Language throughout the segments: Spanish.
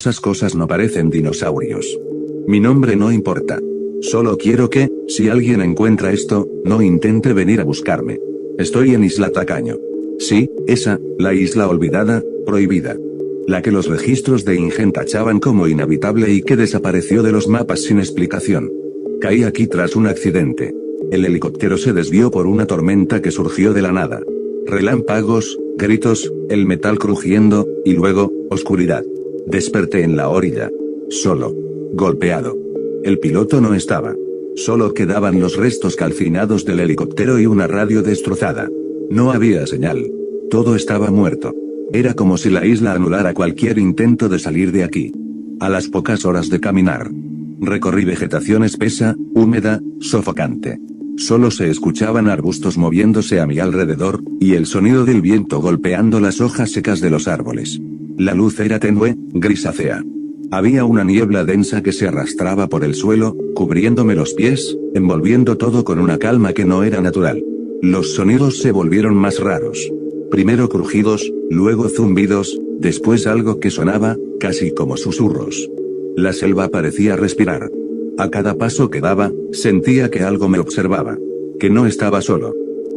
Esas cosas no parecen dinosaurios. Mi nombre no importa. Solo quiero que, si alguien encuentra esto, no intente venir a buscarme. Estoy en Isla Tacaño. Sí, esa, la isla olvidada, prohibida. La que los registros de InGen tachaban como inhabitable y que desapareció de los mapas sin explicación. Caí aquí tras un accidente. El helicóptero se desvió por una tormenta que surgió de la nada. Relámpagos, gritos, el metal crujiendo, y luego, oscuridad. Desperté en la orilla. Solo. Golpeado. El piloto no estaba. Solo quedaban los restos calcinados del helicóptero y una radio destrozada. No había señal. Todo estaba muerto. Era como si la isla anulara cualquier intento de salir de aquí. A las pocas horas de caminar, recorrí vegetación espesa, húmeda, sofocante. Solo se escuchaban arbustos moviéndose a mi alrededor, y el sonido del viento golpeando las hojas secas de los árboles. La luz era tenue, grisácea. Había una niebla densa que se arrastraba por el suelo, cubriéndome los pies, envolviendo todo con una calma que no era natural. Los sonidos se volvieron más raros. Primero crujidos, luego zumbidos, después algo que sonaba, casi como susurros. La selva parecía respirar. A cada paso que daba, sentía que algo me observaba. Que no estaba solo.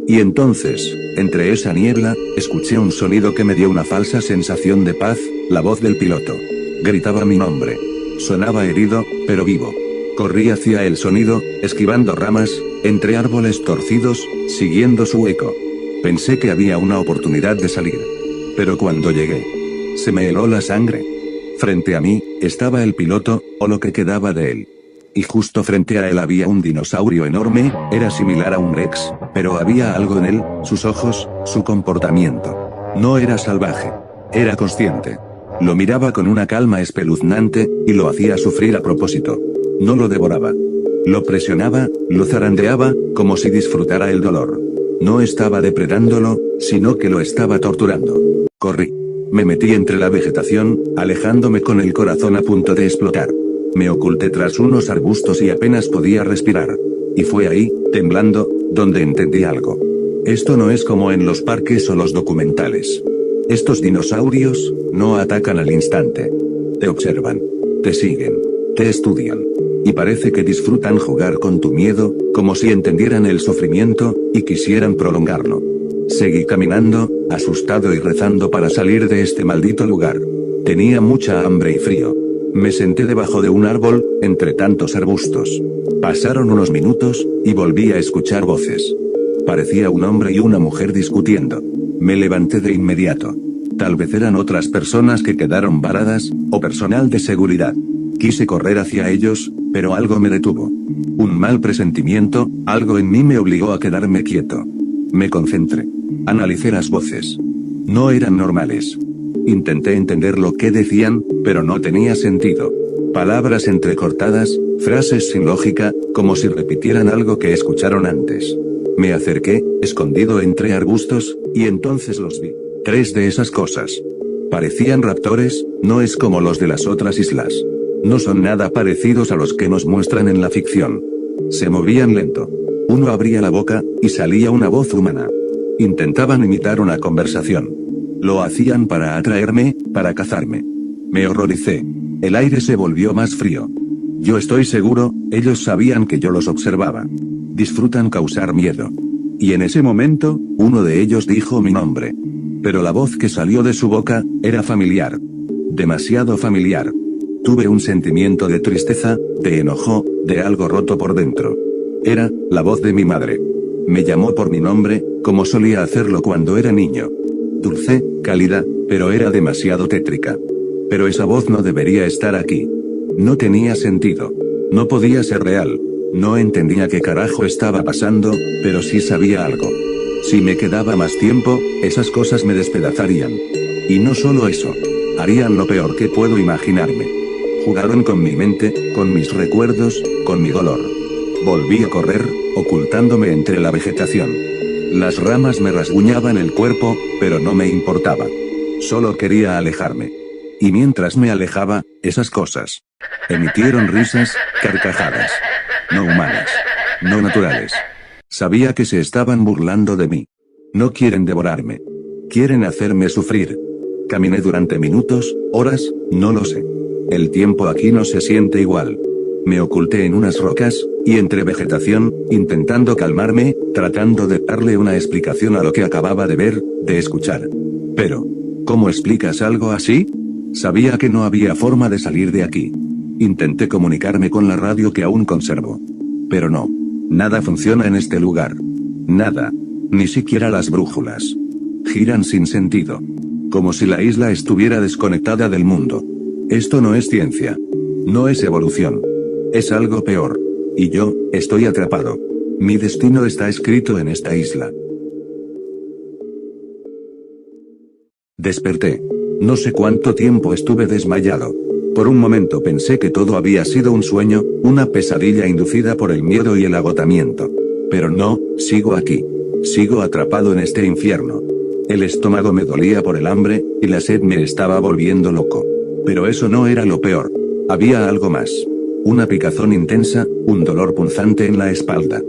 Y entonces, entre esa niebla, escuché un sonido que me dio una falsa sensación de paz, la voz del piloto. Gritaba mi nombre. Sonaba herido, pero vivo. Corrí hacia el sonido, esquivando ramas, entre árboles torcidos, siguiendo su eco. Pensé que había una oportunidad de salir. Pero cuando llegué, se me heló la sangre. Frente a mí, estaba el piloto, o lo que quedaba de él. Y justo frente a él había un dinosaurio enorme, era similar a un Rex, pero había algo en él, sus ojos, su comportamiento. No era salvaje. Era consciente. Lo miraba con una calma espeluznante, y lo hacía sufrir a propósito. No lo devoraba. Lo presionaba, lo zarandeaba, como si disfrutara el dolor. No estaba depredándolo, sino que lo estaba torturando. Corrí. Me metí entre la vegetación, alejándome con el corazón a punto de explotar. Me oculté tras unos arbustos y apenas podía respirar. Y fue ahí, temblando, donde entendí algo. Esto no es como en los parques o los documentales. Estos dinosaurios, no atacan al instante. Te observan. Te siguen. Te estudian. Y parece que disfrutan jugar con tu miedo, como si entendieran el sufrimiento, y quisieran prolongarlo. Seguí caminando, asustado y rezando para salir de este maldito lugar. Tenía mucha hambre y frío. Me senté debajo de un árbol, entre tantos arbustos. Pasaron unos minutos, y volví a escuchar voces. Parecía un hombre y una mujer discutiendo. Me levanté de inmediato. Tal vez eran otras personas que quedaron varadas, o personal de seguridad. Quise correr hacia ellos, pero algo me detuvo. Un mal presentimiento, algo en mí me obligó a quedarme quieto. Me concentré. Analicé las voces. No eran normales. Intenté entender lo que decían, pero no tenía sentido. Palabras entrecortadas, frases sin lógica, como si repitieran algo que escucharon antes. Me acerqué, escondido entre arbustos, y entonces los vi. 3 de esas cosas. Parecían raptores, no es como los de las otras islas. No son nada parecidos a los que nos muestran en la ficción. Se movían lento. Uno abría la boca, y salía una voz humana. Intentaban imitar una conversación. Lo hacían para atraerme, para cazarme. Me horroricé. El aire se volvió más frío. Yo estoy seguro, ellos sabían que yo los observaba. Disfrutan causar miedo. Y en ese momento, uno de ellos dijo mi nombre. Pero la voz que salió de su boca, era familiar. Demasiado familiar. Tuve un sentimiento de tristeza, de enojo, de algo roto por dentro. Era, la voz de mi madre. Me llamó por mi nombre, como solía hacerlo cuando era niño. Dulce, cálida, pero era demasiado tétrica. Pero esa voz no debería estar aquí. No tenía sentido. No podía ser real. No entendía qué carajo estaba pasando, pero sí sabía algo. Si me quedaba más tiempo, esas cosas me despedazarían. Y no solo eso. Harían lo peor que puedo imaginarme. Jugaron con mi mente, con mis recuerdos, con mi dolor. Volví a correr, ocultándome entre la vegetación. Las ramas me rasguñaban el cuerpo, pero no me importaba. Solo quería alejarme. Y mientras me alejaba, esas cosas emitieron risas, carcajadas. No humanas. No naturales. Sabía que se estaban burlando de mí. No quieren devorarme. Quieren hacerme sufrir. Caminé durante minutos, horas, no lo sé. El tiempo aquí no se siente igual. Me oculté en unas rocas, y entre vegetación, intentando calmarme, tratando de darle una explicación a lo que acababa de ver, de escuchar. Pero, ¿cómo explicas algo así? Sabía que no había forma de salir de aquí. Intenté comunicarme con la radio que aún conservo. Pero no. Nada funciona en este lugar. Nada. Ni siquiera las brújulas. Giran sin sentido. Como si la isla estuviera desconectada del mundo. Esto no es ciencia. No es evolución. Es algo peor. Y yo, estoy atrapado. Mi destino está escrito en esta isla. Desperté. No sé cuánto tiempo estuve desmayado. Por un momento pensé que todo había sido un sueño, una pesadilla inducida por el miedo y el agotamiento. Pero no, sigo aquí. Sigo atrapado en este infierno. El estómago me dolía por el hambre, y la sed me estaba volviendo loco. Pero eso no era lo peor. Había algo más. Una picazón intensa, un dolor punzante en la espalda.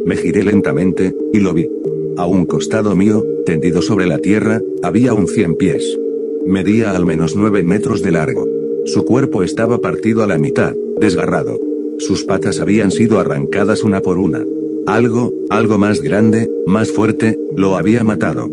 Me giré lentamente, y lo vi. A un costado mío, tendido sobre la tierra, había un 100 pies. Medía al menos 9 metros de largo. Su cuerpo estaba partido a la mitad, desgarrado. Sus patas habían sido arrancadas una por una. Algo más grande, más fuerte, lo había matado.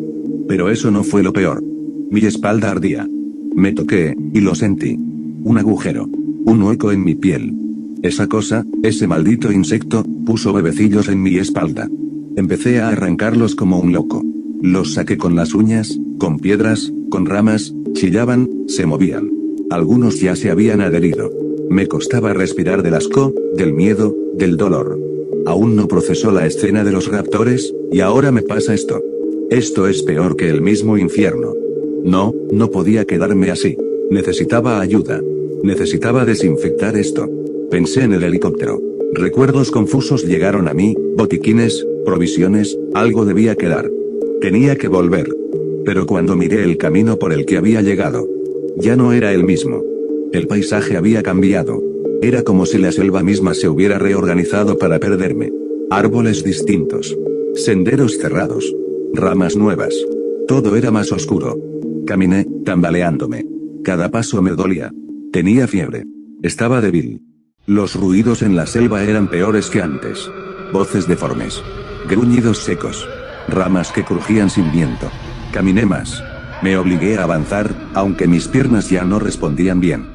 Pero eso no fue lo peor. Mi espalda ardía. Me toqué, y lo sentí. Un agujero. Un hueco en mi piel. Esa cosa, ese maldito insecto, puso huevecillos en mi espalda. Empecé a arrancarlos como un loco. Los saqué con las uñas, con piedras, con ramas, chillaban, se movían. Algunos ya se habían adherido. Me costaba respirar del asco, del miedo, del dolor. Aún no procesó la escena de los raptores, y ahora me pasa esto. Esto es peor que el mismo infierno. No podía quedarme así. Necesitaba ayuda. Necesitaba desinfectar esto. Pensé en el helicóptero. Recuerdos confusos llegaron a mí, botiquines, provisiones, algo debía quedar. Tenía que volver. Pero cuando miré el camino por el que había llegado, ya no era el mismo. El paisaje había cambiado. Era como si la selva misma se hubiera reorganizado para perderme. Árboles distintos. Senderos cerrados. Ramas nuevas. Todo era más oscuro. Caminé, tambaleándome. Cada paso me dolía. Tenía fiebre. Estaba débil. Los ruidos en la selva eran peores que antes. Voces deformes. Gruñidos secos. Ramas que crujían sin viento. Caminé más. Me obligué a avanzar, aunque mis piernas ya no respondían bien.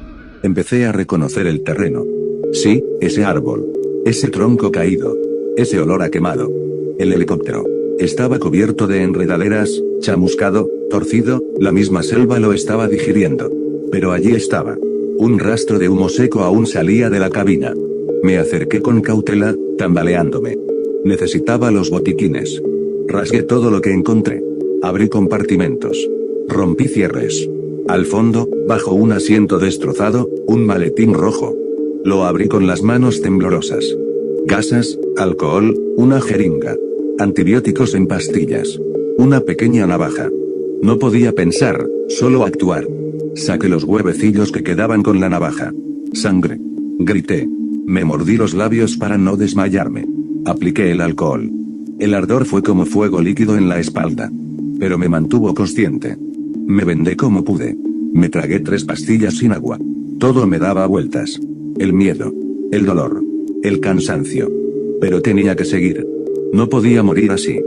Empecé a reconocer el terreno. Sí, ese árbol. Ese tronco caído. Ese olor a quemado. El helicóptero. Estaba cubierto de enredaderas, chamuscado, torcido, la misma selva lo estaba digiriendo. Pero allí estaba. Un rastro de humo seco aún salía de la cabina. Me acerqué con cautela, tambaleándome. Necesitaba los botiquines. Rasgué todo lo que encontré. Abrí compartimentos. Rompí cierres. Al fondo, bajo un asiento destrozado, un maletín rojo. Lo abrí con las manos temblorosas. Gasas, alcohol, una jeringa. Antibióticos en pastillas. Una pequeña navaja. No podía pensar, solo actuar. Saqué los huevecillos que quedaban con la navaja. Sangre. Grité. Me mordí los labios para no desmayarme. Apliqué el alcohol. El ardor fue como fuego líquido en la espalda. Pero me mantuvo consciente. Me vendé como pude. Me tragué 3 pastillas sin agua. Todo me daba vueltas. El miedo. El dolor. El cansancio. Pero tenía que seguir. No podía morir así.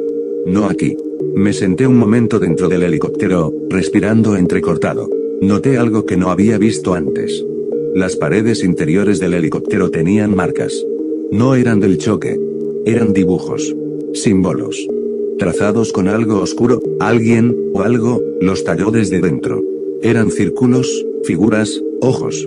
No aquí. Me senté un momento dentro del helicóptero, respirando entrecortado. Noté algo que no había visto antes. Las paredes interiores del helicóptero tenían marcas. No eran del choque. Eran dibujos. Símbolos. Trazados con algo oscuro, alguien, o algo, los talló desde dentro. Eran círculos, figuras, ojos.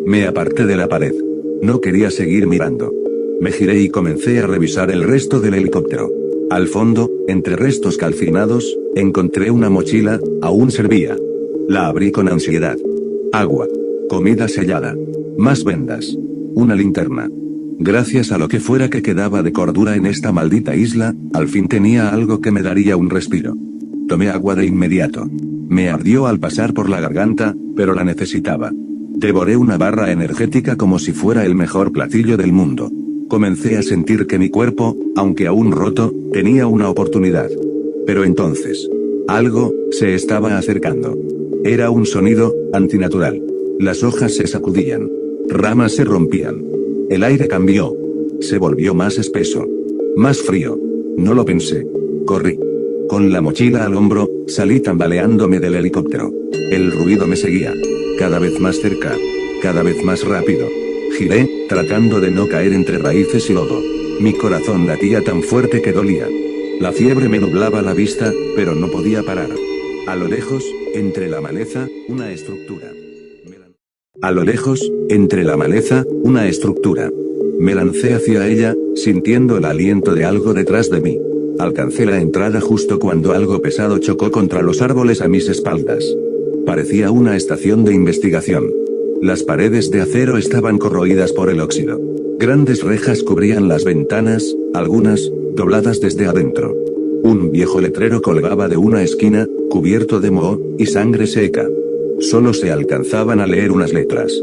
Me aparté de la pared. No quería seguir mirando. Me giré y comencé a revisar el resto del helicóptero. Al fondo, entre restos calcinados, encontré una mochila, aún servía. La abrí con ansiedad. Agua. Comida sellada. Más vendas. Una linterna. Gracias a lo que fuera que quedaba de cordura en esta maldita isla, al fin tenía algo que me daría un respiro. Tomé agua de inmediato. Me ardió al pasar por la garganta, pero la necesitaba. Devoré una barra energética como si fuera el mejor platillo del mundo. Comencé a sentir que mi cuerpo, aunque aún roto, tenía una oportunidad. Pero entonces, algo se estaba acercando. Era un sonido antinatural. Las hojas se sacudían. Ramas se rompían. El aire cambió. Se volvió más espeso. Más frío. No lo pensé. Corrí. Con la mochila al hombro, salí tambaleándome del helicóptero. El ruido me seguía. Cada vez más cerca. Cada vez más rápido. Giré, tratando de no caer entre raíces y lodo. Mi corazón latía tan fuerte que dolía. La fiebre me nublaba la vista, pero no podía parar. A lo lejos, entre la maleza, una estructura. A lo lejos, entre la maleza, una estructura. Me lancé hacia ella, sintiendo el aliento de algo detrás de mí. Alcancé la entrada justo cuando algo pesado chocó contra los árboles a mis espaldas. Parecía una estación de investigación. Las paredes de acero estaban corroídas por el óxido. Grandes rejas cubrían las ventanas, algunas, dobladas desde adentro. Un viejo letrero colgaba de una esquina, cubierto de moho y sangre seca. Solo se alcanzaban a leer unas letras.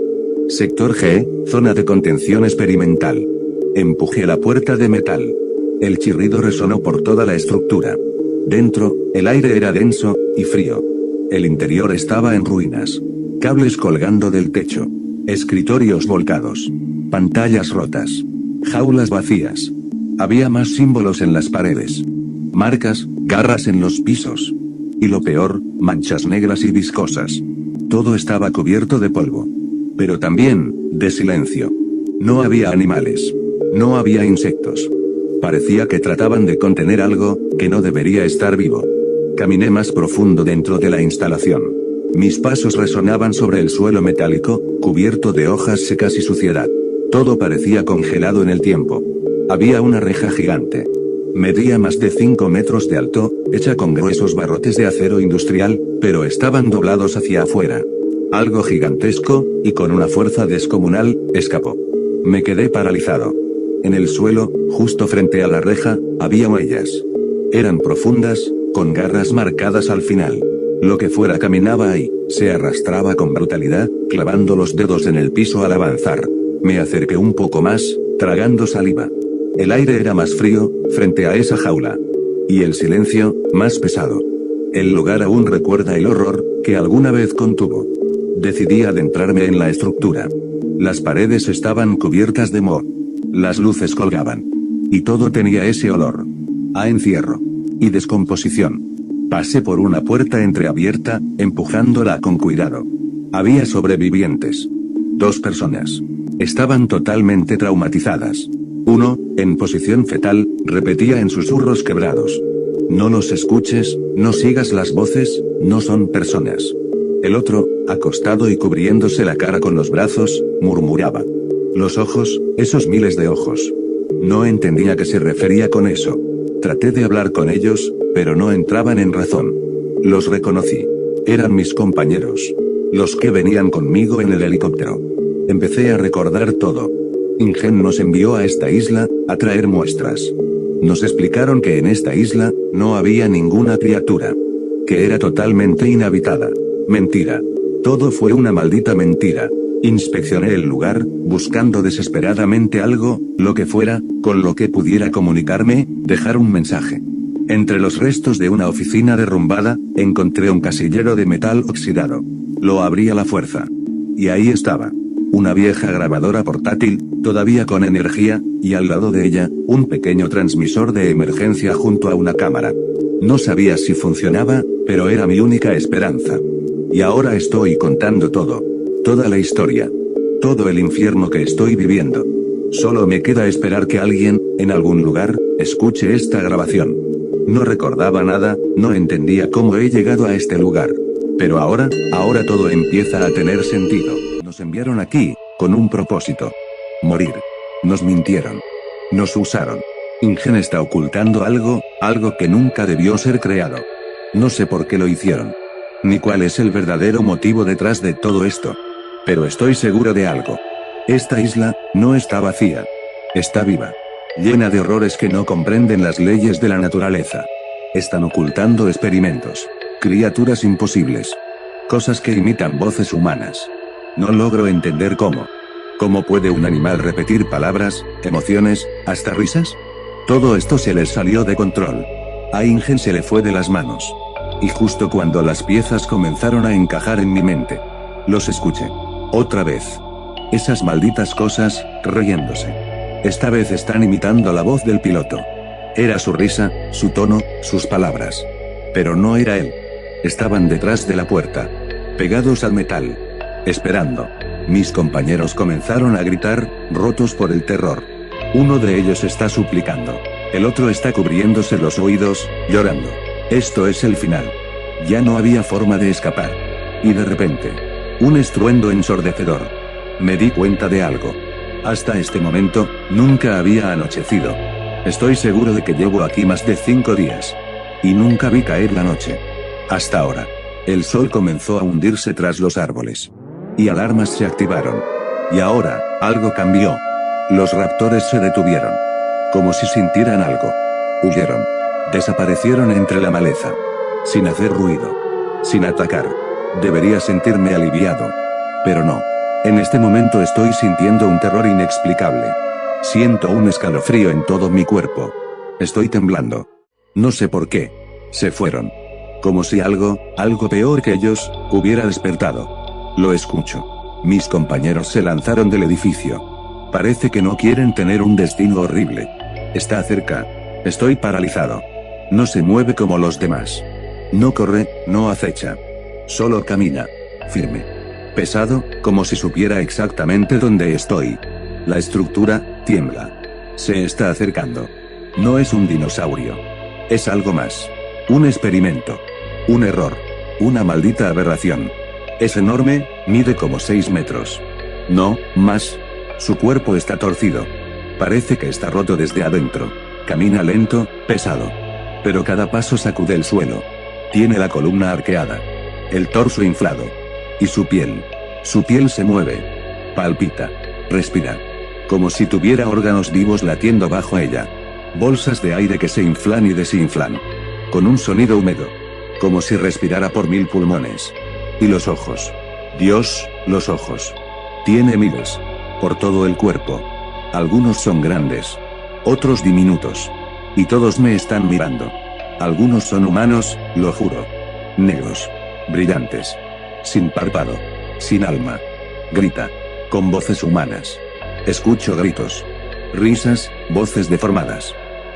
Sector G, zona de contención experimental. Empujé la puerta de metal. El chirrido resonó por toda la estructura. Dentro, el aire era denso y frío. El interior estaba en ruinas. Cables colgando del techo. Escritorios volcados. Pantallas rotas. Jaulas vacías. Había más símbolos en las paredes. Marcas, garras en los pisos. Y lo peor, manchas negras y viscosas. Todo estaba cubierto de polvo. Pero también, de silencio. No había animales. No había insectos. Parecía que trataban de contener algo, que no debería estar vivo. Caminé más profundo dentro de la instalación. Mis pasos resonaban sobre el suelo metálico, cubierto de hojas secas y suciedad. Todo parecía congelado en el tiempo. Había una reja gigante. Medía más de 5 metros de alto, hecha con gruesos barrotes de acero industrial, pero estaban doblados hacia afuera. Algo gigantesco, y con una fuerza descomunal, escapó. Me quedé paralizado. En el suelo, justo frente a la reja, había huellas. Eran profundas, con garras marcadas al final. Lo que fuera caminaba ahí, se arrastraba con brutalidad, clavando los dedos en el piso al avanzar. Me acerqué un poco más, tragando saliva. El aire era más frío, frente a esa jaula. Y el silencio, más pesado. El lugar aún recuerda el horror, que alguna vez contuvo. Decidí adentrarme en la estructura. Las paredes estaban cubiertas de moho. Las luces colgaban. Y todo tenía ese olor. A encierro. Y descomposición. Pasé por una puerta entreabierta, empujándola con cuidado. Había sobrevivientes. 2 personas. Estaban totalmente traumatizadas. Uno, en posición fetal, repetía en susurros quebrados. No los escuches, no sigas las voces, no son personas. El otro, acostado y cubriéndose la cara con los brazos, murmuraba. Los ojos, esos miles de ojos. No entendía a qué se refería con eso. Traté de hablar con ellos, pero no entraban en razón. Los reconocí. Eran mis compañeros. Los que venían conmigo en el helicóptero. Empecé a recordar todo. InGen nos envió a esta isla, a traer muestras. Nos explicaron que en esta isla, no había ninguna criatura. Que era totalmente inhabitada. Mentira. Todo fue una maldita mentira. Inspeccioné el lugar, buscando desesperadamente algo, lo que fuera, con lo que pudiera comunicarme, dejar un mensaje. Entre los restos de una oficina derrumbada, encontré un casillero de metal oxidado. Lo abrí a la fuerza. Y ahí estaba. Una vieja grabadora portátil, todavía con energía, y al lado de ella, un pequeño transmisor de emergencia junto a una cámara. No sabía si funcionaba, pero era mi única esperanza. Y ahora estoy contando todo. Toda la historia. Todo el infierno que estoy viviendo. Solo me queda esperar que alguien, en algún lugar, escuche esta grabación. No recordaba nada, no entendía cómo he llegado a este lugar. Pero ahora todo empieza a tener sentido. Nos enviaron aquí, con un propósito. Morir. Nos mintieron. Nos usaron. InGen está ocultando algo que nunca debió ser creado. No sé por qué lo hicieron. Ni cuál es el verdadero motivo detrás de todo esto. Pero estoy seguro de algo. Esta isla, no está vacía. Está viva. Llena de horrores que no comprenden las leyes de la naturaleza. Están ocultando experimentos. Criaturas imposibles. Cosas que imitan voces humanas. No logro entender cómo. ¿Cómo puede un animal repetir palabras, emociones, hasta risas? Todo esto se les salió de control. A InGen se le fue de las manos. Y justo cuando las piezas comenzaron a encajar en mi mente. Los escuché. Otra vez. Esas malditas cosas, riéndose. Esta vez están imitando la voz del piloto. Era su risa, su tono, sus palabras. Pero no era él. Estaban detrás de la puerta. Pegados al metal. Esperando. Mis compañeros comenzaron a gritar, rotos por el terror. Uno de ellos está suplicando. El otro está cubriéndose los oídos, llorando. Esto es el final. Ya no había forma de escapar. Y de repente. Un estruendo ensordecedor. Me di cuenta de algo. Hasta este momento, nunca había anochecido. Estoy seguro de que llevo aquí más de 5 días. Y nunca vi caer la noche. Hasta ahora. El sol comenzó a hundirse tras los árboles. Y alarmas se activaron. Y ahora, algo cambió. Los raptores se detuvieron. Como si sintieran algo. Huyeron. Desaparecieron entre la maleza. Sin hacer ruido. Sin atacar. Debería sentirme aliviado. Pero no. En este momento estoy sintiendo un terror inexplicable. Siento un escalofrío en todo mi cuerpo. Estoy temblando. No sé por qué. Se fueron. Como si algo peor que ellos, hubiera despertado. Lo escucho. Mis compañeros se lanzaron del edificio. Parece que no quieren tener un destino horrible. Está cerca. Estoy paralizado. No se mueve como los demás. No corre, no acecha. Solo camina. Firme. Pesado, como si supiera exactamente dónde estoy. La estructura, tiembla. Se está acercando. No es un dinosaurio. Es algo más. Un experimento. Un error. Una maldita aberración. Es enorme, mide como 6 metros. No, más. Su cuerpo está torcido. Parece que está roto desde adentro. Camina lento, pesado. Pero cada paso sacude el suelo. Tiene la columna arqueada. El torso inflado. Y su piel. Su piel se mueve. Palpita. Respira. Como si tuviera órganos vivos latiendo bajo ella. Bolsas de aire que se inflan y desinflan. Con un sonido húmedo. Como si respirara por 1000 pulmones. Y los ojos. Dios, los ojos. Tiene miles. Por todo el cuerpo. Algunos son grandes. Otros diminutos. Y todos me están mirando. Algunos son humanos, lo juro. Negros. Brillantes. Sin párpado. Sin alma. Grita. Con voces humanas. Escucho gritos. Risas, voces deformadas.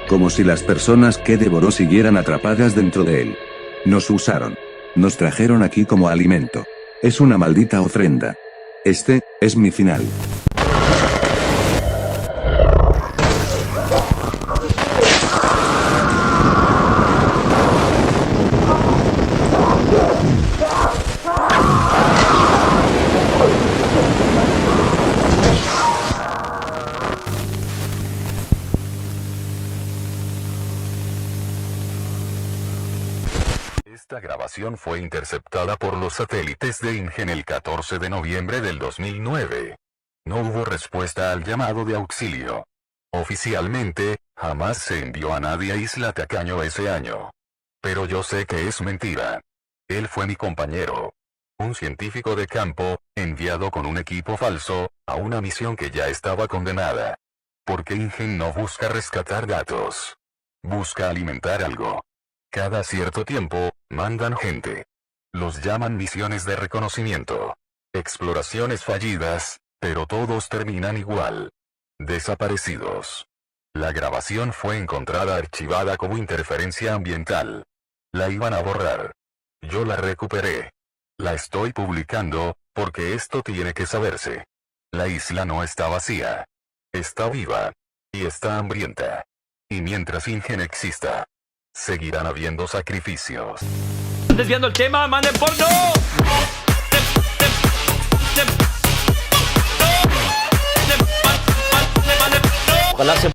Como si las personas que devoró siguieran atrapadas dentro de él. Nos usaron. Nos trajeron aquí como alimento. Es una maldita ofrenda. Este, es mi final. Esta grabación fue interceptada por los satélites de INGEN el 14 de noviembre del 2009. No hubo respuesta al llamado de auxilio. Oficialmente, jamás se envió a nadie a Isla Tacaño ese año. Pero yo sé que es mentira. Él fue mi compañero. Un científico de campo, enviado con un equipo falso, a una misión que ya estaba condenada. Porque INGEN no busca rescatar datos. Busca alimentar algo. Cada cierto tiempo, mandan gente. Los llaman misiones de reconocimiento. Exploraciones fallidas, pero todos terminan igual. Desaparecidos. La grabación fue encontrada archivada como interferencia ambiental. La iban a borrar. Yo la recuperé. La estoy publicando, porque esto tiene que saberse. La isla no está vacía. Está viva. Y está hambrienta. Y mientras INGEN exista, seguirán habiendo sacrificios. Desviando el tema, manden porno.